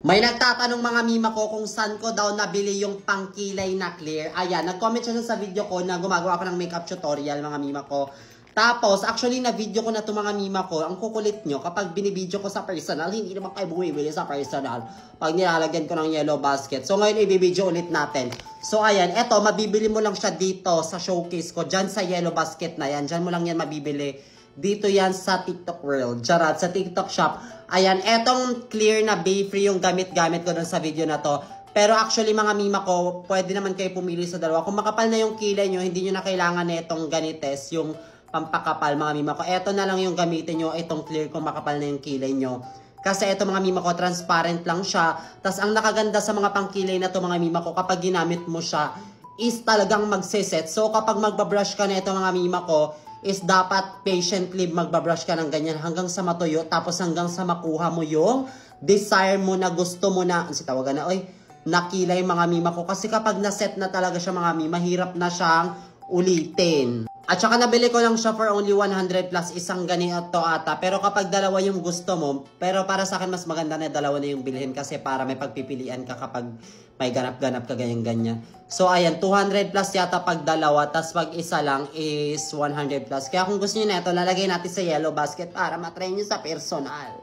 May nagtatanong mga mima ko kung saan ko daw nabili yung pangkilay na clear. Ayan, nag-comment siya sa video ko na gumagawa ako ng makeup tutorial mga mima ko. Tapos, actually na-video ko na ito mga mima ko. Ang kukulit nyo, kapag binibideo ko sa personal, hindi naman kayo bumibili sa personal. Pag nilalagyan ko ng yellow basket. So, ngayon ibibideo ulit natin. So, ayan, eto, mabibili mo lang siya dito sa showcase ko. Dyan sa yellow basket na yan. Dyan mo lang yan mabibili. Dito yan sa TikTok World. Charot, sa TikTok Shop. Ayan, etong clear na bay-free yung gamit-gamit ko dun sa video na to. Pero actually mga mima ko, pwede naman kayo pumili sa dalawa. Kung makapal na yung kilay nyo, hindi nyo na kailangan na itong ganites, yung pampakapal mga mima ko. Eto na lang yung gamitin nyo, itong clear kung makapal na yung kilay nyo. Kasi ito mga mima ko, transparent lang siya. Tapos ang nakaganda sa mga pangkilay na to mga mima ko, kapag ginamit mo siya, is talagang magsiset. So kapag magbabrush ka na ito mga mima ko, is dapat patiently magbabrush ka ng ganyan hanggang sa matuyo, tapos hanggang sa makuha mo yung desire mo na gusto mo na, si tawagan na, oy, nakilay mga mima ko. Kasi kapag naset na talaga siya mga mima, hirap na siyang ulitin. At saka nabili ko lang siya for only 100 plus, isang ganito ata. Pero kapag dalawa yung gusto mo, pero para sa akin mas maganda na dalawa na yung bilhin kasi para may pagpipilian ka kapag may ganap-ganap ka ganyan-ganyan. So ayan, 200 plus yata pag dalawa, tas pag isa lang is 100 plus. Kaya kung gusto niyo na ito, lalagay natin sa yellow basket para matry niyo sa personal.